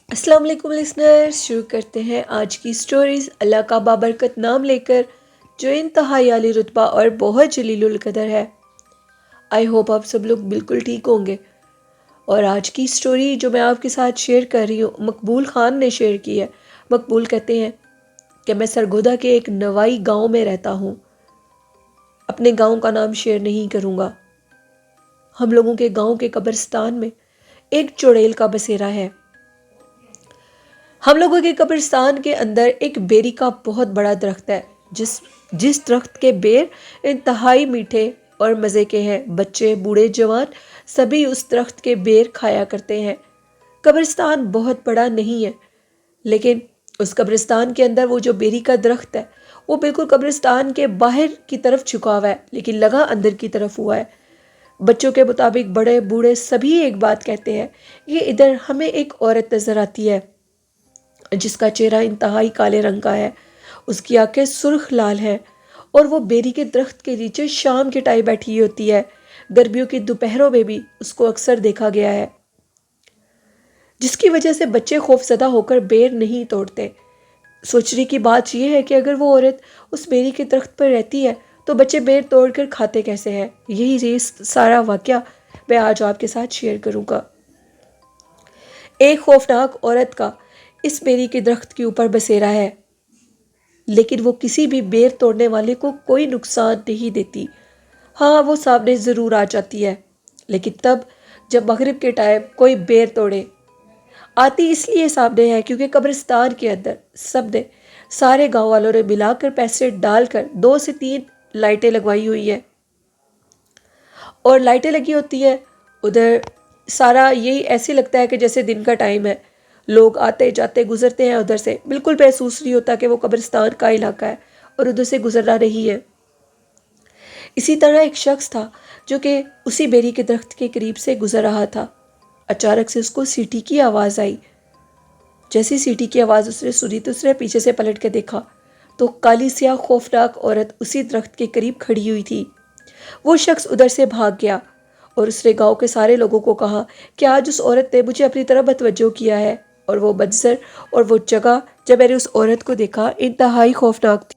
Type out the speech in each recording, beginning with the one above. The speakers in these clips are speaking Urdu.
السلام علیکم لسنرز، شروع کرتے ہیں آج کی سٹوریز اللہ کا بابرکت نام لے کر جو انتہائی عالی رتبہ اور بہت جلیل القدر ہے۔ آئی ہوپ آپ سب لوگ بالکل ٹھیک ہوں گے۔ اور آج کی سٹوری جو میں آپ کے ساتھ شیئر کر رہی ہوں مقبول خان نے شیئر کی ہے۔ مقبول کہتے ہیں کہ میں سرگودا کے ایک نوائی گاؤں میں رہتا ہوں۔ اپنے گاؤں کا نام شیئر نہیں کروں گا۔ ہم لوگوں کے گاؤں کے قبرستان میں ایک چڑیل کا بسیرا ہے۔ ہم لوگوں کے قبرستان کے اندر ایک بیری کا بہت بڑا درخت ہے، جس درخت کے بیر انتہائی میٹھے اور مزے کے ہیں۔ بچے، بوڑھے، جوان سبھی اس درخت کے بیر کھایا کرتے ہیں۔ قبرستان بہت بڑا نہیں ہے، لیکن اس قبرستان کے اندر وہ جو بیری کا درخت ہے وہ بالکل قبرستان کے باہر کی طرف جھکا ہوا ہے، لیکن لگا اندر کی طرف ہوا ہے۔ بچوں کے مطابق بڑے بوڑھے سبھی ایک بات کہتے ہیں، یہ ادھر ہمیں ایک عورت نظر آتی ہے جس کا چہرہ انتہائی کالے رنگ کا ہے، اس کی آنکھیں سرخ لال ہیں اور وہ بیری کے درخت کے نیچے شام کے ٹائم بیٹھی ہوتی ہے۔ گرمیوں کی دوپہروں میں بھی اس کو اکثر دیکھا گیا ہے، جس کی وجہ سے بچے خوف زدہ ہو کر بیر نہیں توڑتے۔ سوچنے کی بات یہ ہے کہ اگر وہ عورت اس بیری کے درخت پر رہتی ہے تو بچے بیر توڑ کر کھاتے کیسے ہیں؟ یہی سارا واقعہ میں آج آپ کے ساتھ شیئر کروں گا۔ ایک خوفناک عورت کا اس بیری کے درخت کے اوپر بسیرا ہے، لیکن وہ کسی بھی بیر توڑنے والے کو کوئی نقصان نہیں دیتی۔ ہاں، وہ سامنے ضرور آ جاتی ہے، لیکن تب جب مغرب کے ٹائم کوئی بیر توڑے آتی اس لیے سامنے ہے کیونکہ قبرستان کے اندر سارے گاؤں والوں نے ملا کر پیسے ڈال کر 2 سے 3 لائٹیں لگوائی ہوئی ہیں، اور لائٹیں لگی ہوتی ہیں ادھر۔ سارا یہی ایسے لگتا ہے کہ جیسے دن کا ٹائم ہے، لوگ آتے جاتے گزرتے ہیں ادھر سے، بالکل محسوس نہیں ہوتا کہ وہ قبرستان کا علاقہ ہے اور ادھر سے گزرنا نہیں ہے۔ اسی طرح ایک شخص تھا جو کہ اسی بیری کے درخت کے قریب سے گزر رہا تھا۔ اچانک سے اس کو سیٹی کی آواز آئی۔ جیسی سیٹی کی آواز اس نے سنی تو اس نے پیچھے سے پلٹ کے دیکھا تو کالی سیاہ خوفناک عورت اسی درخت کے قریب کھڑی ہوئی تھی۔ وہ شخص ادھر سے بھاگ گیا اور اس نے گاؤں کے سارے لوگوں کو کہا کہ آج اس عورت نے مجھے اپنی طرف متوجہ کیا ہے، اور وہ منظر اور وہ جگہ جب میں نے اس عورت کو دیکھا انتہائی خوفناک تھی۔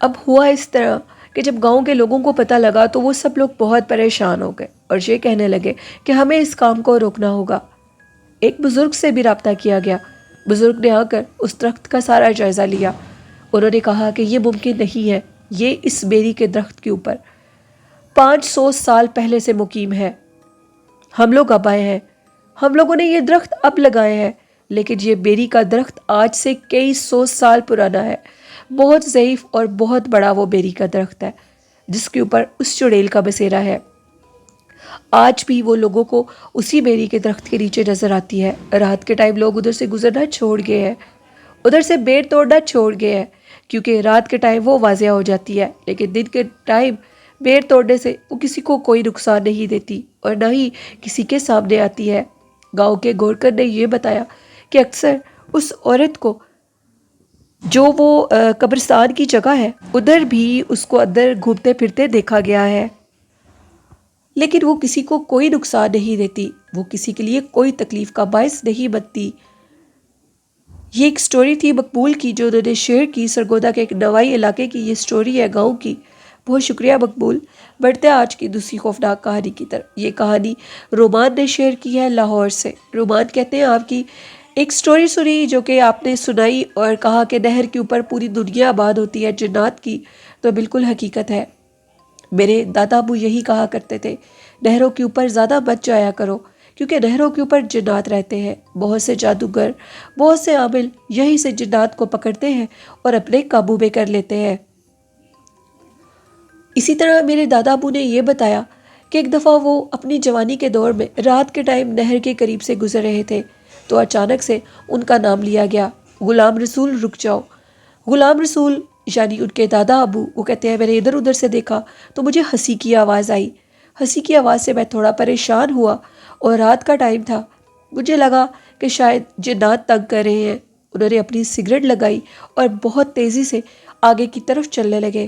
اب ہوا اس طرح کہ جب گاؤں کے لوگوں کو پتہ لگا تو وہ سب لوگ بہت پریشان ہو گئے اور یہ کہنے لگے کہ ہمیں اس کام کو روکنا ہوگا۔ ایک بزرگ سے بھی رابطہ کیا گیا۔ بزرگ نے آ کر اس درخت کا سارا جائزہ لیا۔ انہوں نے کہا کہ یہ ممکن نہیں ہے، یہ اس بیری کے درخت کے اوپر 500 سال پہلے سے مقیم ہے۔ ہم لوگ اب آئے ہیں، ہم لوگوں نے یہ درخت اب لگائے ہیں، لیکن یہ بیری کا درخت آج سے کئی 100 سال پرانا ہے۔ بہت ضعیف اور بہت بڑا وہ بیری کا درخت ہے جس کے اوپر اس چڑیل کا بسیرا ہے۔ آج بھی وہ لوگوں کو اسی بیری کے درخت کے نیچے نظر آتی ہے۔ رات کے ٹائم لوگ ادھر سے گزرنا چھوڑ گئے ہیں، ادھر سے بیر توڑنا چھوڑ گئے ہیں، کیونکہ رات کے ٹائم وہ واضح ہو جاتی ہے، لیکن دن کے ٹائم بیر توڑنے سے وہ کسی کو کوئی نقصان نہیں دیتی اور نہ ہی کسی کے سامنے آتی ہے۔ گاؤں کے گورکر نے یہ بتایا کہ اکثر اس عورت کو جو وہ قبرستان کی جگہ ہے ادھر بھی اس کو اندر گھومتے پھرتے دیکھا گیا ہے، لیکن وہ کسی کو کوئی نقصان نہیں دیتی، وہ کسی کے لیے کوئی تکلیف کا باعث نہیں بنتی۔ یہ ایک سٹوری تھی مقبول کی جو انہوں نے شیئر کی۔ سرگودا کے ایک نوائی علاقے کی یہ سٹوری ہے، گاؤں کی۔ بہت شکریہ مقبول۔ بڑھتے ہیں آج کی دوسری خوفناک کہانی کی طرف۔ یہ کہانی رومان نے شیئر کی ہے لاہور سے۔ رومان کہتے ہیں آپ کی ایک سٹوری سنی جو کہ آپ نے سنائی اور کہا کہ نہر کے اوپر پوری دنیا آباد ہوتی ہے جنات کی، تو بالکل حقیقت ہے۔ میرے دادا ابو یہی کہا کرتے تھے، نہروں کے اوپر زیادہ مت جایا کرو کیونکہ نہروں کے اوپر جنات رہتے ہیں۔ بہت سے جادوگر، بہت سے عامل یہی سے جنات کو پکڑتے ہیں اور اپنے قابو میں کر لیتے ہیں۔ اسی طرح میرے دادا ابو نے یہ بتایا کہ ایک دفعہ وہ اپنی جوانی کے دور میں رات کے ٹائم نہر کے قریب سے گزر رہے تھے تو اچانک سے ان کا نام لیا گیا، غلام رسول رک جاؤ۔ غلام رسول یعنی ان کے دادا ابو، وہ کہتے ہیں میں نے ادھر ادھر سے دیکھا تو مجھے ہنسی کی آواز آئی۔ ہنسی کی آواز سے میں تھوڑا پریشان ہوا اور رات کا ٹائم تھا، مجھے لگا کہ شاید جنات تنگ کر رہے ہیں۔ انہوں نے اپنی سگریٹ لگائی اور بہت تیزی سے آگے کی طرف چلنے لگے۔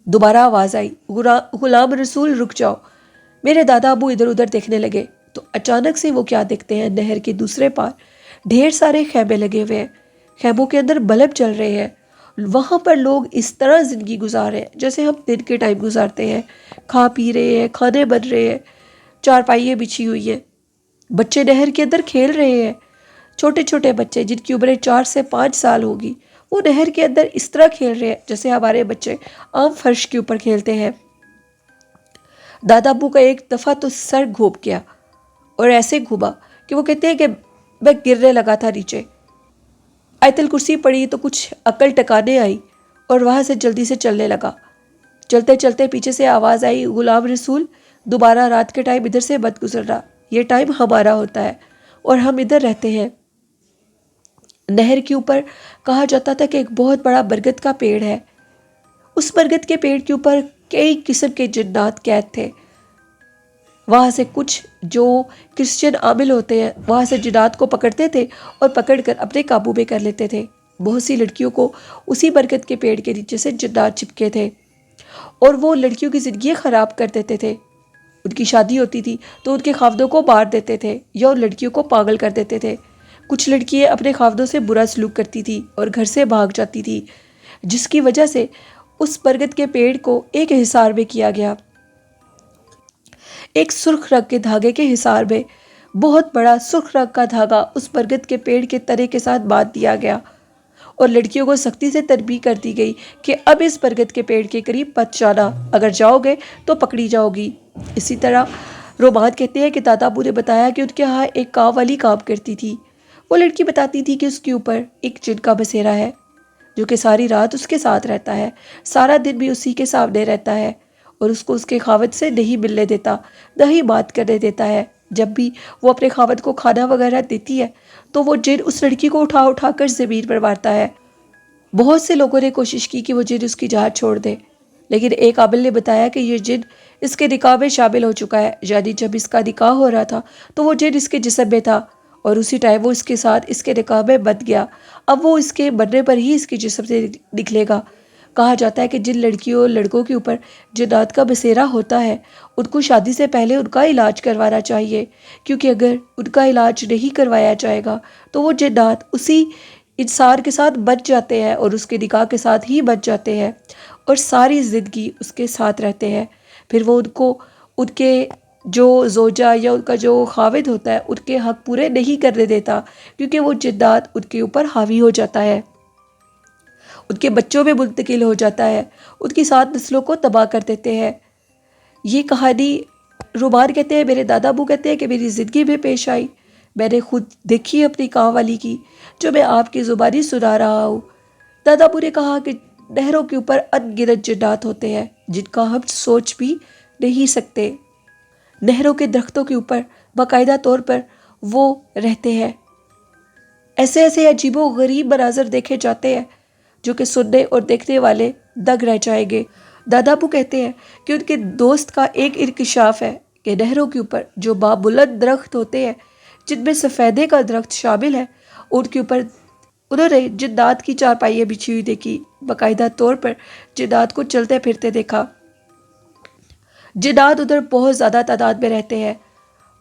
دوبارہ آواز آئی، غلام رسول رک جاؤ۔ میرے دادا ابو ادھر ادھر دیکھنے لگے تو اچانک سے وہ کیا دیکھتے ہیں، نہر کے دوسرے پار ڈھیر سارے خیمے لگے ہوئے ہیں، خیموں کے اندر بلب چل رہے ہیں۔ وہاں پر لوگ اس طرح زندگی گزار رہے ہیں جیسے ہم دن کے ٹائم گزارتے ہیں، کھا پی رہے ہیں، کھانے بن رہے ہیں، چارپائیاں بچھی ہوئی ہیں، بچے نہر کے اندر کھیل رہے ہیں۔ چھوٹے چھوٹے بچے جن کی عمریں 4 سے 5 سال ہوگی، وہ نہر کے اندر اس طرح کھیل رہے ہیں جیسے ہمارے بچے عام فرش کے اوپر کھیلتے ہیں۔ دادا ابو کا ایک دفعہ تو سر گھوم گیا، اور ایسے گھوما کہ وہ کہتے ہیں کہ میں گرنے لگا تھا نیچے۔ آیت الکرسی پڑھی تو کچھ عقل ٹکانے آئی، اور وہاں سے جلدی سے چلنے لگا۔ چلتے چلتے پیچھے سے آواز آئی، غلام رسول دوبارہ رات کے ٹائم ادھر سے مت گزرنا، یہ ٹائم ہمارا ہوتا ہے اور ہم ادھر رہتے ہیں۔ نہر کے اوپر کہا جاتا تھا کہ ایک بہت بڑا برگد کا پیڑ ہے، اس برگد کے پیڑ کے اوپر کئی قسم کے جنات قید تھے۔ وہاں سے کچھ جو کرسچن عامل ہوتے ہیں وہاں سے جنات کو پکڑتے تھے اور پکڑ کر اپنے قابو میں کر لیتے تھے۔ بہت سی لڑکیوں کو اسی برگد کے پیڑ کے نیچے سے جنات چپکے تھے اور وہ لڑکیوں کی زندگی خراب کر دیتے تھے۔ ان کی شادی ہوتی تھی تو ان کے خاوندوں کو مار دیتے تھے یا ان لڑکیوں کو پاگل کر دیتے تھے۔ کچھ لڑکیاں اپنے خاوندوں سے برا سلوک کرتی تھی اور گھر سے بھاگ جاتی تھی، جس کی وجہ سے اس برگد کے پیڑ کو ایک حصار میں کیا گیا۔ ایک سرخ رنگ کے دھاگے کے حصار میں بہت بڑا سرخ رنگ کا دھاگا اس برگد کے پیڑ کے تنے کے ساتھ باندھ دیا گیا، اور لڑکیوں کو سختی سے تنبیہ کر دی گئی کہ اب اس برگد کے پیڑ کے قریب مت جانا، اگر جاؤ گے تو پکڑی جاؤ گی۔ اسی طرح رومان کہتے ہیں کہ دادا ابو نے بتایا کہ ان کے ہاں ایک کاؤ والی کام کرتی تھی۔ وہ لڑکی بتاتی تھی کہ اس کے اوپر ایک جن کا بسیرا ہے جو کہ ساری رات اس کے ساتھ رہتا ہے، سارا دن بھی اسی کے سامنے رہتا ہے، اور اس کو اس کے خاوند سے نہیں ملنے دیتا، نہ ہی بات کرنے دیتا ہے۔ جب بھی وہ اپنے خاوند کو کھانا وغیرہ دیتی ہے تو وہ جن اس لڑکی کو اٹھا اٹھا کر زمین پر مارتا ہے۔ بہت سے لوگوں نے کوشش کی کہ وہ جن اس کی جان چھوڑ دے، لیکن ایک عامل نے بتایا کہ یہ جن اس کے نکاح میں شامل ہو چکا ہے، یعنی جب اس کا نکاح ہو رہا تھا تو وہ جن اس کے جسم میں تھا، اور اسی ٹائم وہ اس کے ساتھ اس کے نکاح میں بندھ گیا، اب وہ اس کے مرنے پر ہی اس کے جسم سے نکلے گا۔ کہا جاتا ہے کہ جن لڑکیوں اور لڑکوں کے اوپر جنات کا بسیرا ہوتا ہے ان کو شادی سے پہلے ان کا علاج کروانا چاہیے، کیونکہ اگر ان کا علاج نہیں کروایا جائے گا تو وہ جنات اسی انسان کے ساتھ بچ جاتے ہیں اور اس کے نکاح کے ساتھ ہی بچ جاتے ہیں اور ساری زندگی اس کے ساتھ رہتے ہیں۔ پھر وہ ان کو ان کے جو زوجہ یا ان کا جو خاوند ہوتا ہے ان کے حق پورے نہیں کرنے دیتا، کیونکہ وہ جنات ان کے اوپر حاوی ہو جاتا ہے، ان کے بچوں میں منتقل ہو جاتا ہے، ان کی 7 نسلوں کو تباہ کر دیتے ہیں۔ یہ کہانی رومان کہتے ہیں، میرے دادا ابو کہتے ہیں کہ میری زندگی میں پیش آئی، میں نے خود دیکھی اپنی کاں والی کی، جو میں آپ کی زبانی سنا رہا ہوں۔ دادا ابو نے کہا کہ نہروں کے اوپر ان گنت جنات ہوتے ہیں جن کا ہم سوچ بھی نہیں سکتے۔ نہروں کے درختوں کے اوپر باقاعدہ طور پر وہ رہتے ہیں۔ ایسے ایسے عجیب و غریب مناظر دیکھے جاتے ہیں جو کہ سننے اور دیکھنے والے دنگ رہ جائیں گے۔ دادا ابو کہتے ہیں کہ ان کے دوست کا ایک انکشاف ہے کہ نہروں کے اوپر جو بابلند درخت ہوتے ہیں جن میں سفیدے کا درخت شامل ہے، ان کے اوپر انہوں نے جنات کی چارپائیاں بچھی ہوئی دیکھی، باقاعدہ طور پر جنات کو چلتے پھرتے دیکھا۔ جنات ادھر بہت زیادہ تعداد میں رہتے ہیں،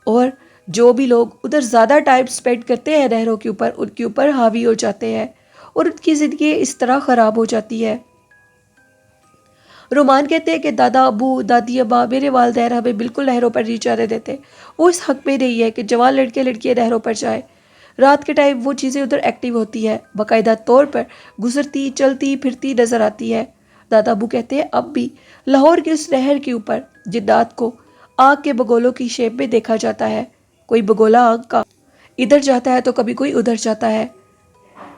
اور جو بھی لوگ ادھر زیادہ ٹائم سپینڈ کرتے ہیں نہروں کے اوپر، ان کے اوپر حاوی ہو جاتے ہیں اور ان کی زندگی اس طرح خراب ہو جاتی ہے۔ رومان کہتے ہیں کہ دادا ابو، دادی ابا، میرے والدین ہمیں بالکل نہروں پر نہیں جانے دیتے۔ وہ اس حق میں نہیں ہے کہ جوان لڑکے لڑکیاں نہروں پر جائیں۔ رات کے ٹائم وہ چیزیں ادھر ایکٹیو ہوتی ہے، باقاعدہ طور پر گزرتی چلتی پھرتی نظر آتی ہے۔ دادا ابو کہتے ہیں اب بھی لاہور کی اس نہر کے اوپر جنات کو آگ کے بگولوں کی شیپ میں دیکھا جاتا ہے، کوئی بگولا آگ کا ادھر جاتا ہے تو کبھی کوئی ادھر جاتا ہے۔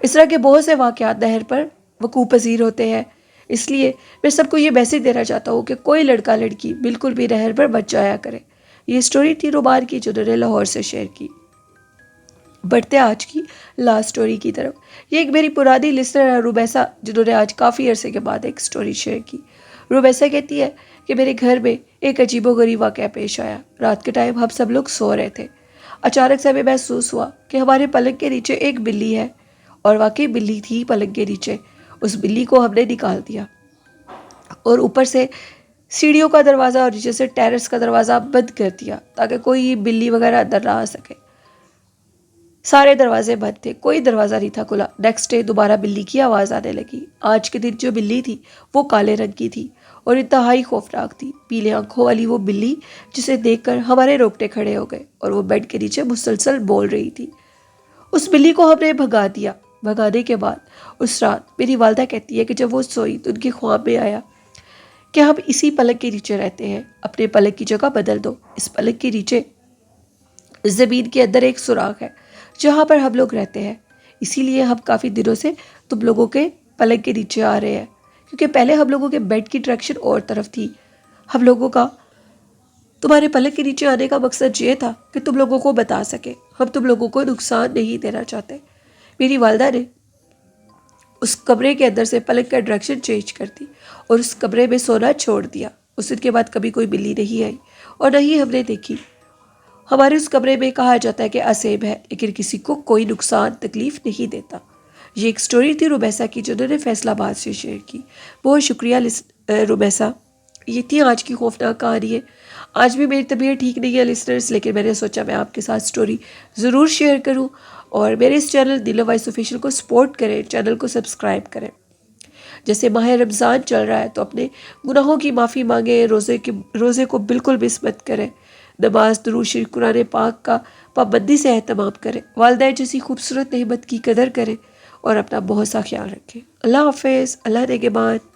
اس طرح کے بہت سے واقعات نہر پر وقوع پذیر ہوتے ہیں، اس لیے میں سب کو یہ میسیج دینا چاہتا ہوں کہ کوئی لڑکا لڑکی بالکل بھی نہر پر مت جایا کرے۔ یہ سٹوری تھی رومان کی جو نے لاہور سے شیئر کی۔ بڑھتے آج کی لاسٹ سٹوری کی طرف۔ یہ ایک میری پرانی لسنر ہے رومیسا، جنہوں نے آج کافی عرصے کے بعد ایک سٹوری شیئر کی۔ رومیسا کہتی ہے کہ میرے گھر میں ایک عجیب و غریب واقعہ پیش آیا۔ رات کے ٹائم ہم سب لوگ سو رہے تھے، اچانک سے ہمیں محسوس ہوا کہ ہمارے پلنگ کے نیچے ایک بلی ہے، اور واقعی بلی تھی پلنگ کے نیچے۔ اس بلی کو ہم نے نکال دیا اور اوپر سے سیڑھیوں کا دروازہ اور نیچے سے ٹیرس کا دروازہ بند کر دیا تاکہ کوئی بلی وغیرہ اندر نہ آ سکے۔ سارے دروازے بند تھے، کوئی دروازہ نہیں تھا کھلا۔ نیکسٹ ڈے دوبارہ بلی کی آواز آنے لگی۔ آج کے دن جو بلی تھی وہ کالے رنگ کی تھی اور انتہائی خوفناک تھی۔ پیلے آنکھوں والی وہ بلی جسے دیکھ کر ہمارے روکٹے کھڑے ہو گئے اور وہ بیڈ کے نیچے مسلسل بول رہی تھی۔ اس بلی کو ہم نے بھگا دیا۔ بھگانے کے بعد اس رات میری والدہ کہتی ہے کہ جب وہ سوئی تو ان کے خواب میں آیا کہ ہم اسی پلنگ کے نیچے رہتے ہیں، اپنے پلنگ کی جگہ بدل دو۔ اس پلنگ کے نیچے زمین کے اندر ایک سوراخ ہے جہاں پر ہم لوگ رہتے ہیں، اسی لیے ہم کافی دنوں سے تم لوگوں کے پلنگ کے نیچے آ رہے ہیں، کیونکہ پہلے ہم لوگوں کے بیڈ کی ڈائریکشن اور طرف تھی۔ ہم لوگوں کا تمہارے پلنگ کے نیچے آنے کا مقصد یہ تھا کہ تم لوگوں کو بتا سکے، ہم تم لوگوں کو نقصان نہیں دینا چاہتے۔ میری والدہ نے اس کمرے کے اندر سے پلنگ کا ڈائریکشن چینج کر دی اور اس کمرے میں سونا چھوڑ دیا۔ اس دن کے بعد کبھی کوئی بلی نہیں آئی اور نہ ہی ہم نے دیکھی۔ ہمارے اس کمرے میں کہا جاتا ہے کہ اسیب ہے، لیکن کسی کو کوئی نقصان تکلیف نہیں دیتا۔ یہ ایک سٹوری تھی رومیسا کی، جنہوں نے فیصل آباد سے شیئر کی۔ بہت شکریہ رومیسا۔ یہ تھی آج کی خوفناک کہانی ہے۔ آج بھی میری طبیعت ٹھیک نہیں ہے لسنرز، لیکن میں نے سوچا میں آپ کے ساتھ سٹوری ضرور شیئر کروں، اور میرے اس چینل دل وائس آفیشیل کو سپورٹ کریں، چینل کو سبسکرائب کریں۔ جیسے ماہ رمضان چل رہا ہے تو اپنے گناہوں کی معافی مانگیں، روزے کو بالکل مس مت کریں، نماز، درود شریف، قرآن پاک کا پابندی سے اہتمام کریں، والدین جیسی خوبصورت نعمت کی قدر کریں اور اپنا بہت سا خیال رکھیں۔ اللہ حافظ، اللہ نگہبان۔